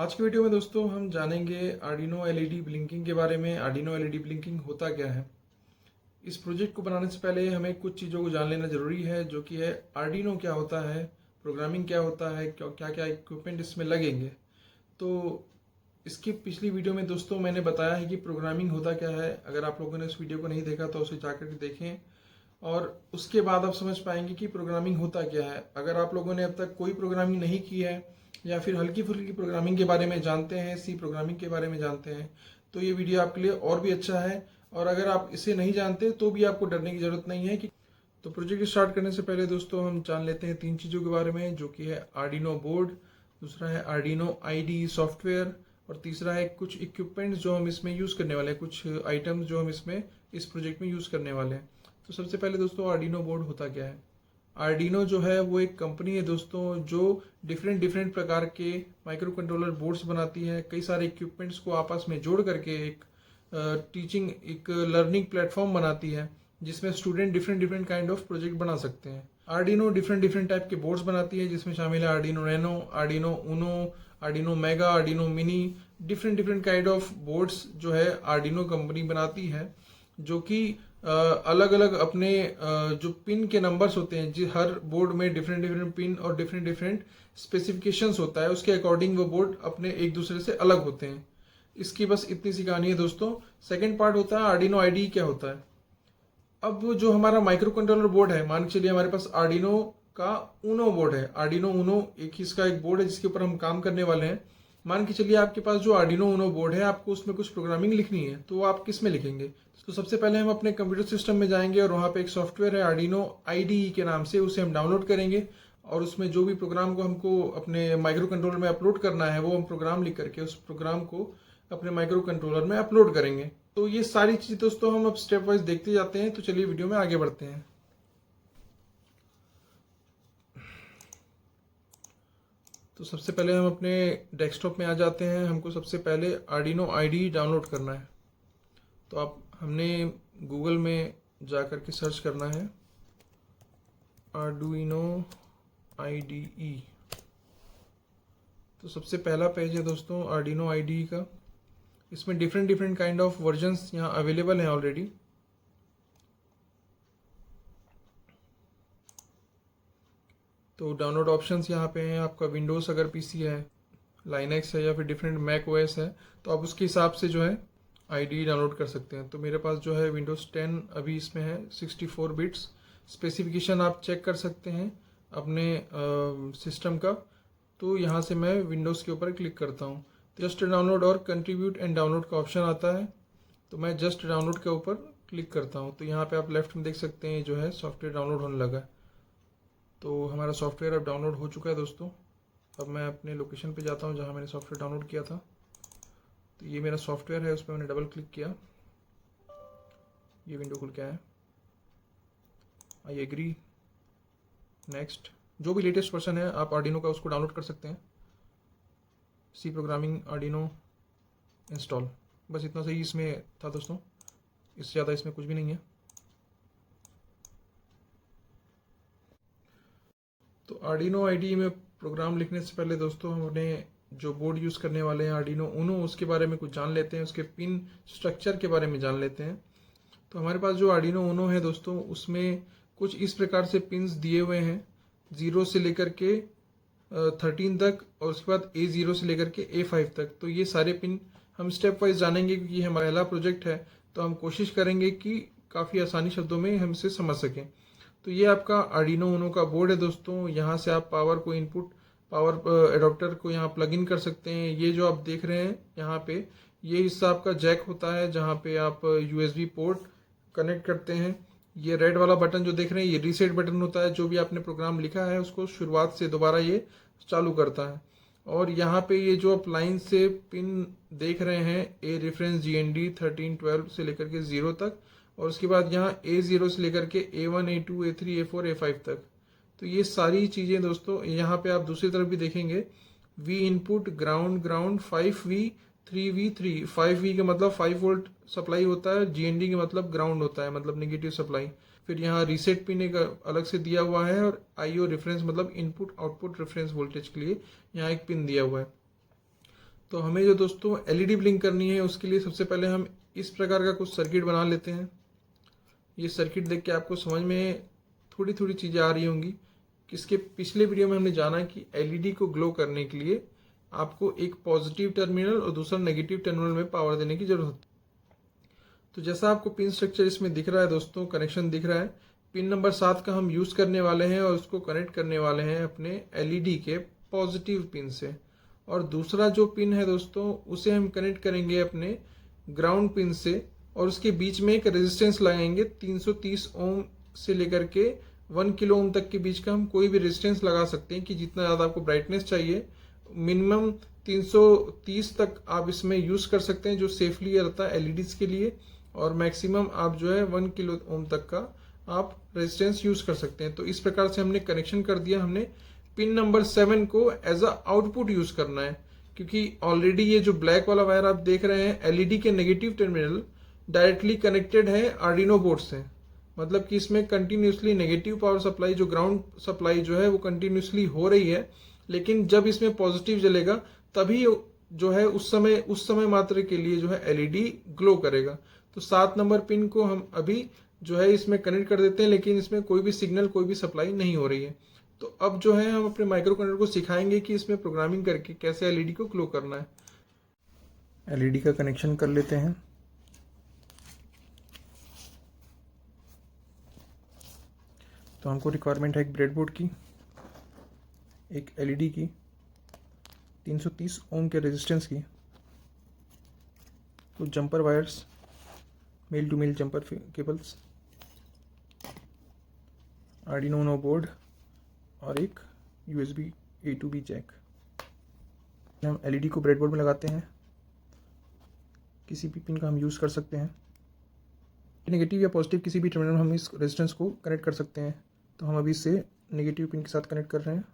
आज की वीडियो में दोस्तों हम जानेंगे आर्डिनो एलईडी ब्लिंकिंग के बारे में। आर्डिनो एलईडी ब्लिंकिंग होता क्या है। इस प्रोजेक्ट को बनाने से पहले हमें कुछ चीज़ों को जान लेना जरूरी है, जो कि है आर्डिनो क्या होता है, प्रोग्रामिंग क्या होता है, क्या क्या इक्विपमेंट इसमें लगेंगे। तो इसकी पिछली वीडियो में दोस्तों मैंने बताया है कि प्रोग्रामिंग होता क्या है। अगर आप लोगों ने उस वीडियो को नहीं देखा तो उसे जाकर के देखें और उसके बाद आप समझ पाएंगे कि प्रोग्रामिंग होता क्या है। अगर आप लोगों ने अब तक कोई प्रोग्रामिंग नहीं की है या फिर हल्की फुल्की प्रोग्रामिंग के बारे में जानते हैं, सी प्रोग्रामिंग के बारे में जानते हैं, तो ये वीडियो आपके लिए और भी अच्छा है। और अगर आप इसे नहीं जानते तो भी आपको डरने की जरूरत नहीं है। कि तो प्रोजेक्ट स्टार्ट करने से पहले दोस्तों हम जान लेते हैं तीन चीज़ों के बारे में, जो कि है आर्डिनो बोर्ड, दूसरा है आर्डिनो आईडी सॉफ्टवेयर और तीसरा है कुछ इक्विपमेंट्स जो हम इसमें यूज़ करने वाले हैं, कुछ आइटम्स जो हम इसमें इस प्रोजेक्ट में यूज़ करने वाले हैं। तो सबसे पहले दोस्तों आर्डिनो बोर्ड होता क्या है। आर्डिनो जो है वो एक कंपनी है दोस्तों, जो डिफरेंट डिफरेंट प्रकार के माइक्रो कंट्रोलर बोर्ड्स बनाती है। कई सारे इक्विपमेंट्स को आपस में जोड़ करके एक टीचिंग एक लर्निंग प्लेटफॉर्म बनाती है, जिसमें student different different kind of project बना सकते हैं। आर्डिनो डिफरेंट डिफरेंट टाइप के बोर्ड्स बनाती है, जिसमें शामिल है Arduino nano, Arduino Uno, Arduino mega, Arduino mini. Different different kind of boards जो है आर्डिनो कंपनी बनाती है, जो कि अलग अलग अपने जो पिन के नंबर्स होते हैं, जी हर बोर्ड में डिफरेंट डिफरेंट पिन और डिफरेंट डिफरेंट स्पेसिफिकेशंस होता है, उसके अकॉर्डिंग वो बोर्ड अपने एक दूसरे से अलग होते हैं। इसकी बस इतनी सी कहानी है दोस्तों। सेकंड पार्ट होता है आर्डिनो आईडी क्या होता है। अब जो हमारा माइक्रो कंट्रोलर बोर्ड है, मान के चलिए हमारे पास आर्डिनो का उनो बोर्ड है। आर्डिनो उनो एक ही इसका एक बोर्ड है जिसके ऊपर हम काम करने वाले हैं। मान के चलिए आपके पास जो आर्डिनो उनो बोर्ड है, आपको उसमें कुछ प्रोग्रामिंग लिखनी है, तो आप किस में लिखेंगे। तो सबसे पहले हम अपने कंप्यूटर सिस्टम में जाएंगे और वहाँ पे एक सॉफ्टवेयर है आर्डिनो आईडी के नाम से, उसे हम डाउनलोड करेंगे और उसमें जो भी प्रोग्राम को हमको अपने माइक्रो कंट्रोलर में अपलोड करना है, वो हम प्रोग्राम लिख करके उस प्रोग्राम को अपने माइक्रो कंट्रोलर में अपलोड करेंगे। तो ये सारी चीज़ दोस्तों हम अब स्टेप वाइज देखते जाते हैं। तो चलिए वीडियो में आगे बढ़ते हैं। तो सबसे पहले हम अपने डेस्कटॉप में आ जाते हैं। हमको सबसे पहले आर्डिनो आईडी डाउनलोड करना है। तो हमने गूगल में जा कर के सर्च करना है आर्डुइनो IDE। तो सबसे पहला पेज है दोस्तों आर्डिनो IDE का। इसमें different different kind of versions यहाँ अवेलेबल हैं ऑलरेडी। तो डाउनलोड ऑप्शंस यहाँ पे हैं। आपका विंडोज़ अगर पीसी है, लाइनेक्स है या फिर डिफरेंट मैक ओएस है, तो आप उसके हिसाब से जो है IDE डाउनलोड कर सकते हैं। तो मेरे पास जो है विंडोज़ 10 अभी इसमें है 64 बिट्स। स्पेसिफिकेशन आप चेक कर सकते हैं अपने सिस्टम का। तो यहाँ से मैं विंडोज़ के ऊपर क्लिक करता हूँ। जस्ट डाउनलोड और कंट्रीब्यूट एंड डाउनलोड का ऑप्शन आता है, तो मैं जस्ट डाउनलोड के ऊपर क्लिक करता हूँ। तो यहाँ पे आप लेफ्ट में देख सकते हैं जो है सॉफ्टवेयर डाउनलोड होने लगा है। तो हमारा सॉफ्टवेयर अब डाउनलोड हो चुका है दोस्तों। अब मैं अपने लोकेशन पे जाता हूँ जहाँ मैंने सॉफ्टवेयर डाउनलोड किया था। तो ये मेरा सॉफ्टवेयर है, उस पर मैंने डबल क्लिक किया, ये विंडो खुल के आया। I agree, next. जो भी लेटेस्ट वर्जन है आप आर्डिनो का उसको डाउनलोड कर सकते हैं। सी प्रोग्रामिंग आर्डिनो इंस्टॉल, बस इतना सही इसमें था दोस्तों, इससे ज़्यादा इसमें कुछ भी नहीं है। तो आर्डिनो IDE में प्रोग्राम लिखने से पहले दोस्तों हम अपने जो बोर्ड यूज़ करने वाले हैं आर्डिनो उनो, उसके बारे में कुछ जान लेते हैं, उसके पिन स्ट्रक्चर के बारे में जान लेते हैं। तो हमारे पास जो आर्डिनो उनो है दोस्तों, उसमें कुछ इस प्रकार से पिन्स दिए हुए हैं, 0 से लेकर के 13 तक और उसके बाद A0 से लेकर के A5 तक। तो ये सारे पिन हम स्टेप वाइज जानेंगे, क्योंकि हमारा पहला प्रोजेक्ट है, तो हम कोशिश करेंगे कि काफ़ी आसानी शब्दों में हम इसे समझ सकें। तो ये आपका आर्डिनो उनो का बोर्ड है दोस्तों। यहाँ से आप पावर को इनपुट, पावर एडोप्टर को यहाँ प्लग इन कर सकते हैं। ये जो आप देख रहे हैं यहाँ पे, ये हिस्सा आपका जैक होता है, जहाँ पे आप USB पोर्ट कनेक्ट करते हैं। ये रेड वाला बटन जो देख रहे हैं, ये रीसेट बटन होता है। जो भी आपने प्रोग्राम लिखा है उसको शुरुआत से दोबारा ये चालू करता है। और यहाँ पे ये जो आप लाइन से पिन देख रहे हैं, A रेफरेंस GND 13 12 से लेकर के 0 तक, और उसके बाद यहाँ A0 से लेकर के A1 A2 A3 A4 A5 तक। तो ये सारी चीज़ें दोस्तों, यहाँ पे आप दूसरी तरफ भी देखेंगे, V input, ground ground, 5V 3V 3। 5V का मतलब 5 वोल्ट सप्लाई होता है, GND का मतलब ग्राउंड होता है, मतलब नेगेटिव सप्लाई। फिर यहाँ रीसेट पिन एक अलग से दिया हुआ है, और IO रेफरेंस मतलब इनपुट आउटपुट रेफरेंस वोल्टेज के लिए यहाँ एक पिन दिया हुआ है। तो हमें जो दोस्तों एलईडी ब्लिंक करनी है उसके लिए सबसे पहले हम इस प्रकार का कुछ सर्किट बना लेते हैं। ये सर्किट देख के आपको समझ में थोड़ी थोड़ी चीज़ें आ रही होंगी। इसके पिछले वीडियो में हमने जाना कि एलईडी को ग्लो करने के लिए आपको एक पॉजिटिव टर्मिनल और दूसरा नेगेटिव टर्मिनल में पावर देने की जरूरत है। तो जैसा आपको पिन स्ट्रक्चर इसमें दिख रहा है दोस्तों, कनेक्शन दिख रहा है, पिन नंबर 7 का हम यूज़ करने वाले हैं और उसको कनेक्ट करने वाले हैं अपने एलईडी के पॉजिटिव पिन से। और दूसरा जो पिन है दोस्तों उसे हम कनेक्ट करेंगे अपने ग्राउंड पिन से और उसके बीच में एक रेजिस्टेंस लगाएंगे 330 ओम से लेकर के 1 किलो ओम तक के बीच का हम कोई भी रेजिस्टेंस लगा सकते हैं कि जितना ज़्यादा आपको ब्राइटनेस चाहिए। मिनिमम 330 तक आप इसमें यूज़ कर सकते हैं जो सेफली रहता है एलईडीज के लिए, और मैक्सिमम आप जो है 1 किलो ओम तक का आप रेजिस्टेंस यूज़ कर सकते हैं। तो इस प्रकार से हमने कनेक्शन कर दिया। हमने पिन नंबर 7 को एज अ आउटपुट यूज़ करना है, क्योंकि ऑलरेडी ये जो ब्लैक वाला वायर आप देख रहे हैं एलईडी के नेगेटिव टर्मिनल डायरेक्टली कनेक्टेड है आर्डिनो बोर्ड से। मतलब कि इसमें कंटिन्यूसली नेगेटिव पावर सप्लाई, जो ग्राउंड सप्लाई जो है वो कंटिन्यूसली हो रही है, लेकिन जब इसमें पॉजिटिव जलेगा तभी जो है उस समय मात्र के लिए जो है एलईडी ग्लो करेगा। तो 7 नंबर पिन को हम अभी जो है इसमें कनेक्ट कर देते हैं, लेकिन इसमें कोई भी सिग्नल, कोई भी सप्लाई नहीं हो रही है। तो अब जो है हम अपने माइक्रो कंट्रोलर को सिखाएंगे कि इसमें प्रोग्रामिंग करके कैसे एलईडी को ग्लो करना है। एलईडी का कनेक्शन कर लेते हैं। तो हमको रिक्वायरमेंट है एक ब्रेडबोर्ड की, एक एलईडी की, 330 ओम के रेजिस्टेंस की, कुछ jumper wires, male to male jumper cables, Arduino Uno board और एक USB A to B जैक। हम एलईडी को ब्रेडबोर्ड में लगाते हैं। किसी भी पिन का हम यूज़ कर सकते हैं। नेगेटिव या पॉजिटिव किसी भी टर्मिनल में हम इस रेजिस्टेंस को कनेक्ट कर सकते हैं। तो हम अभी इसे नेगेटिव पिन के साथ कनेक्ट कर रहे हैं।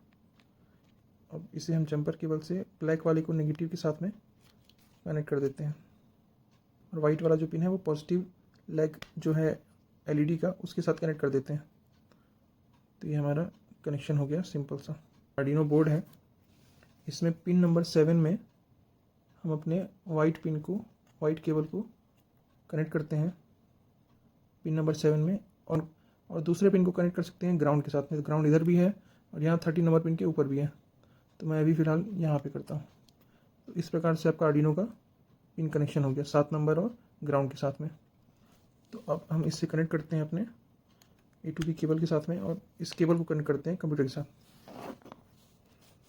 अब इसे हम जंपर केबल से ब्लैक वाले को नेगेटिव के साथ में कनेक्ट कर देते हैं, और वाइट वाला जो पिन है वो पॉजिटिव लेग जो है एलईडी का उसके साथ कनेक्ट कर देते हैं। तो ये हमारा कनेक्शन हो गया सिंपल सा। आर्डिनो बोर्ड है, इसमें पिन नंबर 7 में हम अपने वाइट केबल को कनेक्ट करते हैं पिन नंबर 7 में, और दूसरे पिन को कनेक्ट कर सकते हैं ग्राउंड के साथ में। तो ग्राउंड इधर भी है और यहाँ 30 नंबर पिन के ऊपर भी है। तो मैं अभी फ़िलहाल यहाँ पे करता हूँ। तो इस प्रकार से आपका आर्डिनो का पिन कनेक्शन हो गया 7 नंबर और ग्राउंड के साथ में। तो अब हम इससे कनेक्ट करते हैं अपने A to B केबल के साथ में, और इस केबल को कनेक्ट करते हैं कंप्यूटर के साथ।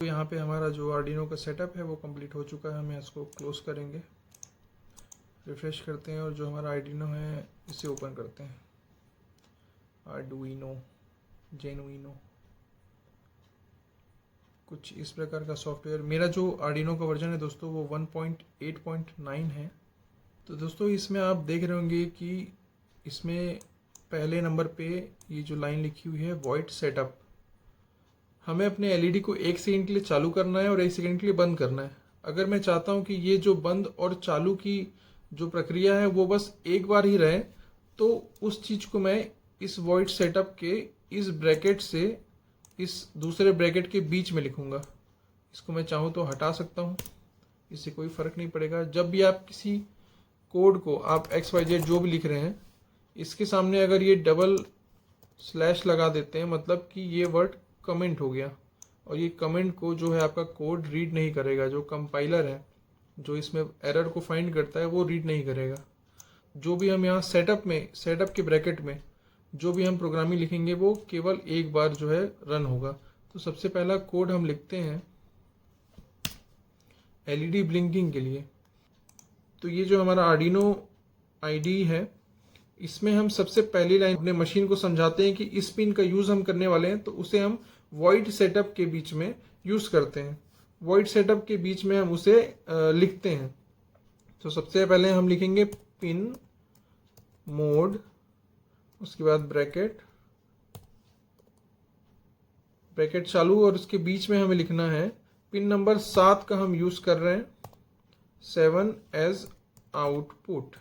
तो यहाँ पे हमारा जो आर्डिनो का सेटअप है वो कंप्लीट हो चुका है। हमें इसको क्लोज करेंगे, रिफ्रेश करते हैं, और जो हमारा आर्डिनो है इसे ओपन करते हैं। आर्डुइनो जेनुइनो कुछ इस प्रकार का सॉफ्टवेयर। मेरा जो आर्डिनो का वर्जन है दोस्तों वो 1.8.9 है। तो दोस्तों इसमें आप देख रहे होंगे कि इसमें पहले नंबर पे ये जो लाइन लिखी हुई है वॉइड सेटअप। हमें अपने एलईडी को 1 सेकंड के लिए चालू करना है और 1 सेकंड के लिए बंद करना है। अगर मैं चाहता हूँ कि ये जो बंद और चालू की जो प्रक्रिया है वो बस एक बार ही रहे, तो उस चीज़ को मैं इस वॉइड सेटअप के इस ब्रैकेट से इस दूसरे ब्रैकेट के बीच में लिखूंगा। इसको मैं चाहूँ तो हटा सकता हूँ, इससे कोई फ़र्क नहीं पड़ेगा। जब भी आप किसी कोड को आप XYZ जो भी लिख रहे हैं, इसके सामने अगर ये डबल स्लैश लगा देते हैं, मतलब कि ये वर्ड कमेंट हो गया, और ये कमेंट को जो है आपका कोड रीड नहीं करेगा। जो कंपाइलर है जो इसमें एरर को फाइंड करता है वो रीड नहीं करेगा। जो भी हम यहाँ सेटअप के ब्रैकेट में जो भी हम प्रोग्रामिंग लिखेंगे वो केवल एक बार जो है रन होगा। तो सबसे पहला कोड हम लिखते हैं एलईडी ब्लिंकिंग के लिए। तो ये जो हमारा आर्डिनो आईडी है, इसमें हम सबसे पहली लाइन अपने मशीन को समझाते हैं कि इस पिन का यूज़ हम करने वाले हैं, तो उसे हम वॉइड सेटअप के बीच में यूज़ करते हैं। वॉइड सेटअप के बीच में हम उसे लिखते हैं। तो सबसे पहले हम लिखेंगे पिन मोड, उसके बाद ब्रैकेट चालू, और उसके बीच में हमें लिखना है पिन नंबर 7 का हम यूज़ कर रहे हैं 7 एज आउटपुट।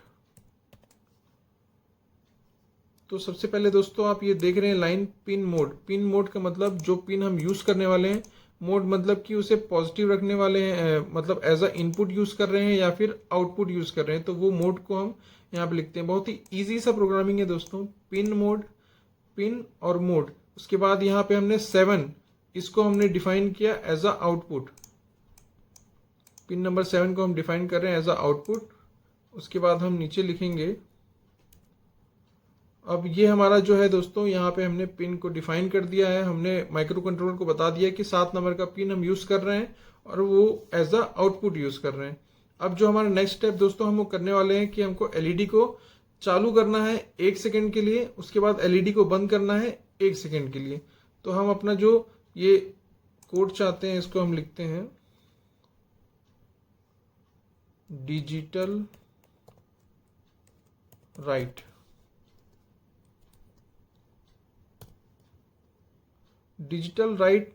तो सबसे पहले दोस्तों आप ये देख रहे हैं line pin mode. Pin mode का मतलब जो पिन हम यूज़ करने वाले हैं मोड मतलब कि उसे पॉजिटिव रखने वाले हैं, मतलब एज अ इनपुट यूज कर रहे हैं या फिर आउटपुट यूज कर रहे हैं, तो वो मोड को हम यहाँ पे लिखते हैं। बहुत ही इजी सा प्रोग्रामिंग है दोस्तों। पिन मोड, पिन और मोड, उसके बाद यहाँ पे हमने 7 इसको हमने डिफाइन किया as a output. Pin number 7 को हम डिफाइन कर रहे हैं एज अ आउटपुट। उसके बाद हम नीचे लिखेंगे, अब ये हमारा जो है दोस्तों, यहाँ पे हमने पिन को डिफाइन कर दिया है। हमने माइक्रो कंट्रोलर को बता दिया कि 7 नंबर का पिन हम यूज कर रहे हैं और वो एज अ आउटपुट यूज कर रहे हैं। अब जो हमारा नेक्स्ट स्टेप दोस्तों हम वो करने वाले हैं कि हमको एलईडी को चालू करना है 1 सेकेंड के लिए, उसके बाद एलईडी को बंद करना है 1 सेकेंड के लिए। तो हम अपना जो ये कोड चाहते हैं इसको हम लिखते हैं डिजिटल राइट। डिजिटल राइट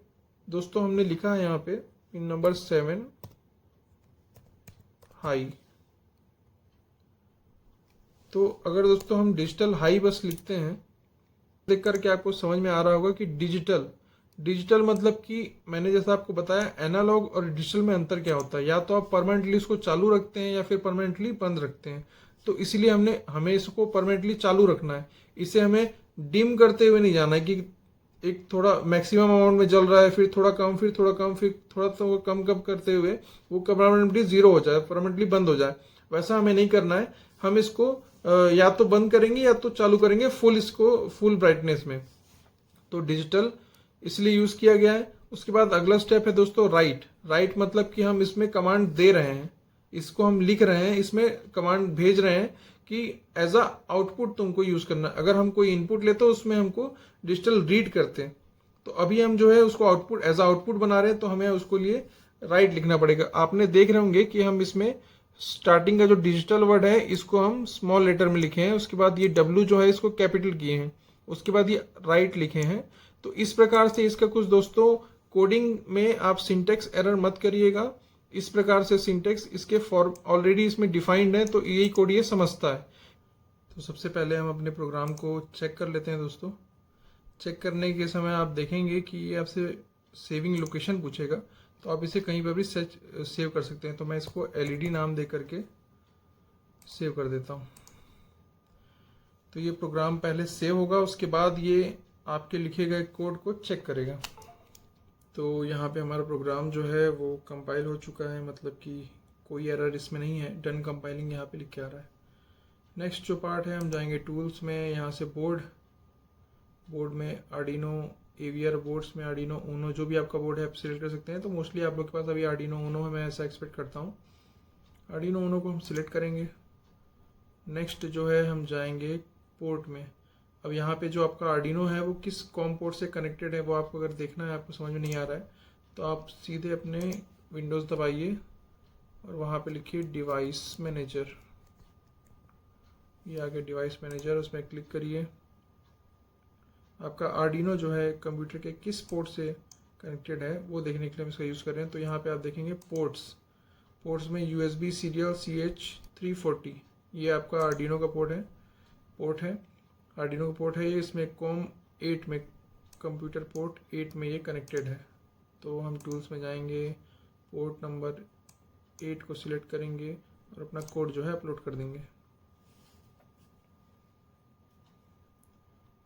दोस्तों हमने लिखा है यहाँ पे पिन नंबर 7 हाई। तो अगर दोस्तों हम डिजिटल हाई बस लिखते हैं, देख करके आपको समझ में आ रहा होगा कि डिजिटल, डिजिटल मतलब कि मैंने जैसा आपको बताया एनालॉग और डिजिटल में अंतर क्या होता है। या तो आप परमानेंटली उसको चालू रखते हैं या फिर परमानेंटली बंद रखते हैं। तो इसलिए हमें इसको परमानेंटली चालू रखना है। इसे हमें डिम करते हुए नहीं जाना है कि एक थोड़ा मैक्सिमम अमाउंट में जल रहा है, फिर थोड़ा कम, फिर थोड़ा कम, फिर थोड़ा तो कम कम करते हुए वो परमानेंटली जीरो हो जाए, परमानेंटली बंद हो जाए। वैसा हमें नहीं करना है। हम इसको या तो बंद करेंगे या तो चालू करेंगे फुल, इसको फुल ब्राइटनेस में। तो डिजिटल इसलिए यूज किया गया है। उसके बाद अगला स्टेप है दोस्तों राइट। राइट मतलब कि हम इसमें कमांड दे रहे हैं, इसको हम लिख रहे हैं, इसमें कमांड भेज रहे हैं कि एज अ आउटपुट तुमको यूज करना। अगर हम कोई इनपुट लेते तो उसमें हमको डिजिटल रीड करते हैं, तो अभी हम जो है उसको आउटपुट एज अ आउटपुट बना रहे हैं, तो हमें उसको लिए राइट लिखना पड़ेगा। आपने देख रहे होंगे कि हम इसमें स्टार्टिंग का जो डिजिटल वर्ड है इसको हम स्मॉल लेटर में लिखे हैं, उसके बाद ये डब्ल्यू जो है इसको कैपिटल किए हैं, उसके बाद ये राइट लिखे हैं। तो इस प्रकार से इसका कुछ दोस्तों कोडिंग में आप सिंटेक्स एरर मत करिएगा। इस प्रकार से सिंटेक्स इसके फॉर्म ऑलरेडी इसमें डिफाइंड है, तो यही कोड ये समझता है। तो सबसे पहले हम अपने प्रोग्राम को चेक कर लेते हैं दोस्तों। चेक करने के समय आप देखेंगे कि ये आपसे सेविंग लोकेशन पूछेगा, तो आप इसे कहीं पर भी सेव कर सकते हैं। तो मैं इसको एलईडी नाम दे करके सेव कर देता हूँ। तो ये प्रोग्राम पहले सेव होगा, उसके बाद ये आपके लिखे गए कोड को चेक करेगा। तो यहाँ पे हमारा प्रोग्राम जो है वो कंपाइल हो चुका है, मतलब कि कोई एरर इसमें नहीं है। डन कंपाइलिंग यहाँ पे लिख के आ रहा है। नेक्स्ट जो पार्ट है, हम जाएंगे टूल्स में, यहाँ से बोर्ड में आर्डिनो एवीआर, बोर्ड्स में आर्डिनो ऊनो, जो भी आपका बोर्ड है आप सिलेक्ट कर सकते हैं। तो मोस्टली आप लोग के पास अभी आर्डिनो ऊनो है, मैं ऐसा एक्सपेक्ट करता हूँ। आर्डिनो ऊनो को हम सिलेक्ट करेंगे। नेक्स्ट जो है हम जाएंगे पोर्ट में। अब यहाँ पे जो आपका आर्डिनो है वो किस कॉम पोर्ट से कनेक्टेड है वो आपको अगर देखना है, आपको समझ में नहीं आ रहा है, तो आप सीधे अपने विंडोज़ दबाइए और वहाँ पे लिखिए डिवाइस मैनेजर। ये आगे डिवाइस मैनेजर, उसमें क्लिक करिए। आपका आर्डिनो जो है कंप्यूटर के किस पोर्ट से कनेक्टेड है वो देखने के लिए हम इसका यूज़ कर रहे हैं। तो यहाँ पे आप देखेंगे पोर्ट्स में USB सीरियल CH340, ये आपका आर्डिनो का पोर्ट है, आर्डिनो का पोर्ट है ये। इसमें कॉम 8 में, कंप्यूटर पोर्ट 8 में ये कनेक्टेड है। तो हम टूल्स में जाएंगे, पोर्ट नंबर 8 को सिलेक्ट करेंगे और अपना कोड जो है अपलोड कर देंगे।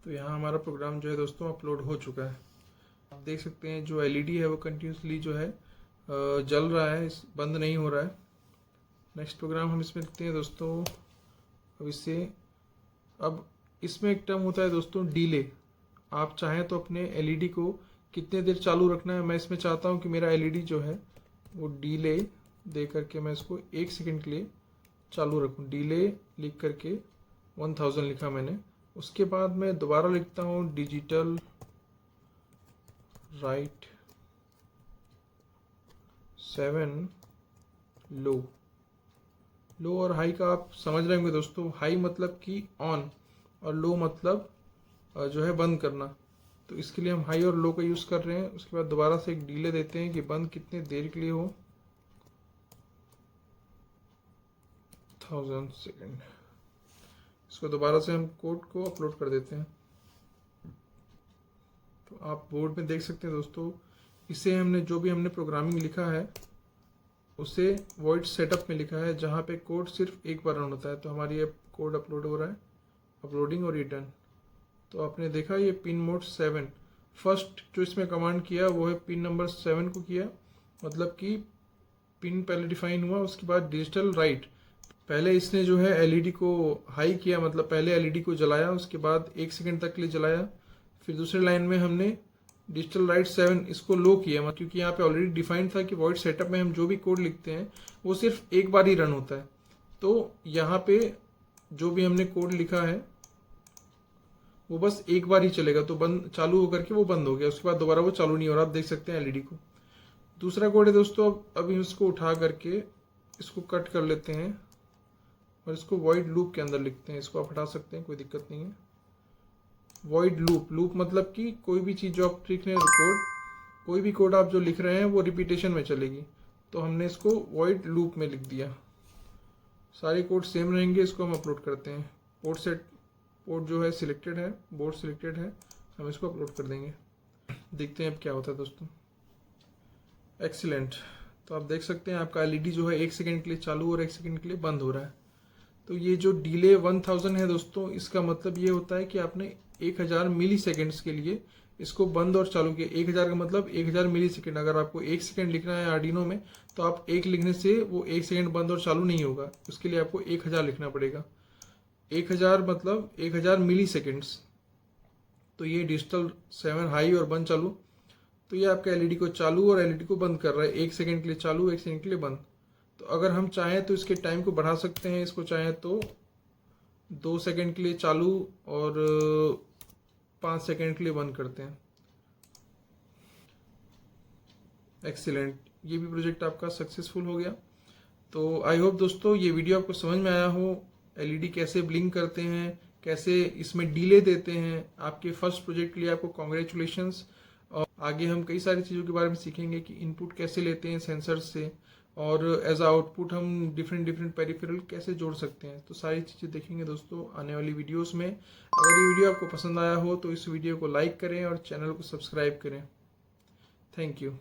तो यहाँ हमारा प्रोग्राम जो है दोस्तों अपलोड हो चुका है। आप देख सकते हैं जो एलईडी है वो कंटिन्यूसली जो है जल रहा है, बंद नहीं हो रहा है। नेक्स्ट प्रोग्राम हम इसमें लिखते हैं दोस्तों। अब इसमें एक टर्म होता है दोस्तों डिले। आप चाहें तो अपने एलईडी को कितने देर चालू रखना है। मैं इसमें चाहता हूँ कि मेरा एलईडी जो है वो डिले दे करके मैं इसको 1 सेकेंड के लिए चालू रखूँ। डिले लिख करके 1000 लिखा मैंने। उसके बाद मैं दोबारा लिखता हूँ डिजिटल राइट 7 लो और हाई का आप समझ रहे होंगे दोस्तों। हाई मतलब कि ऑन और लो मतलब जो है बंद करना। तो इसके लिए हम हाई और लो का यूज़ कर रहे हैं। उसके बाद दोबारा से एक डिले देते हैं कि बंद कितने देर के लिए हो, 1000 सेकेंड। इसको दोबारा से हम कोड को अपलोड कर देते हैं। तो आप बोर्ड में देख सकते हैं दोस्तों, इसे हमने जो भी हमने प्रोग्रामिंग लिखा है उसे वॉइड सेटअप में लिखा है, जहाँ पे कोड सिर्फ एक बार रन होता है। तो हमारी ये कोड अपलोड हो रहा है, अपलोडिंग और ये डन। तो आपने देखा ये पिन मोड 7, फर्स्ट जो इसमें कमांड किया वो है पिन नंबर 7 को किया, मतलब कि पिन पहले डिफाइन हुआ, उसके बाद डिजिटल राइट। पहले इसने जो है एलईडी को हाई किया, मतलब पहले एलईडी को जलाया, उसके बाद 1 सेकंड तक के लिए जलाया। फिर दूसरे लाइन में हमने डिजिटल राइट 7 इसको लो किया, मतलब क्योंकि यहाँ पे ऑलरेडी डिफाइन था कि वॉइड सेटअप में हम जो भी कोड लिखते हैं वो सिर्फ एक बार ही रन होता है। तो यहाँ पे जो भी हमने कोड लिखा है वो बस एक बार ही चलेगा, तो बंद चालू होकर के वो बंद हो गया, उसके बाद दोबारा वो चालू नहीं हो रहा। आप देख सकते हैं एलईडी को। दूसरा कोड है दोस्तों, अब इसको उठा करके इसको कट कर लेते हैं और इसको वॉइड लूप के अंदर लिखते हैं। इसको आप हटा सकते हैं, कोई दिक्कत नहीं है। वॉइड लूप, लूप मतलब कि कोई भी चीज़ जो आप लिख रहे हैं कोड, कोई भी कोड आप जो लिख रहे हैं वो रिपीटेशन में चलेगी। तो हमने इसको वॉइड लूप में लिख दिया। सारे कोड सेम रहेंगे। इसको हम अपलोड करते हैं। पोर्ट जो है सिलेक्टेड है, बोर्ड सिलेक्टेड है, हम इसको अपलोड कर देंगे। देखते हैं अब क्या होता है दोस्तों। एक्सीलेंट। तो आप देख सकते हैं आपका एलईडी जो है 1 सेकंड के लिए चालू और 1 सेकंड के लिए बंद हो रहा है। तो ये जो डिले 1000 है दोस्तों, इसका मतलब ये होता है कि आपने 1000 मिली सेकेंड्स के लिए इसको बंद और चालू किया। 1000 का मतलब 1000 मिली सेकेंड। अगर आपको 1 सेकंड लिखना है आर्डिनो में तो आप 1 लिखने से वो 1 सेकंड बंद और चालू नहीं होगा, उसके लिए आपको 1000 लिखना पड़ेगा। 1000 मतलब 1000 मिली सेकेंड्स। तो ये डिजिटल 7 हाई और बंद चालू। तो ये आपका एलईडी को चालू और एलईडी को बंद कर रहा है, 1 सेकंड के लिए चालू 1 सेकंड के लिए बंद। तो अगर हम चाहें तो इसके टाइम को बढ़ा सकते हैं। इसको चाहें तो 2 सेकंड के लिए चालू और 5 सेकंड के लिए बंद करते हैं। एक्सीलेंट। ये भी प्रोजेक्ट आपका सक्सेसफुल हो गया। तो आई होप दोस्तों ये वीडियो आपको समझ में आया हो। एलईडी कैसे ब्लिंक करते हैं, कैसे इसमें डिले देते हैं। आपके फर्स्ट प्रोजेक्ट के लिए आपको कॉन्ग्रेचुलेशंस। और आगे हम कई सारी चीज़ों के बारे में सीखेंगे कि इनपुट कैसे लेते हैं सेंसर से, और एज आउटपुट हम डिफरेंट पेरिफेरल कैसे जोड़ सकते हैं। तो सारी चीज़ें देखेंगे दोस्तों आने वाली वीडियोस में। अगर ये वीडियो आपको पसंद आया हो तो इस वीडियो को लाइक करें और चैनल को सब्सक्राइब करें। Thank you.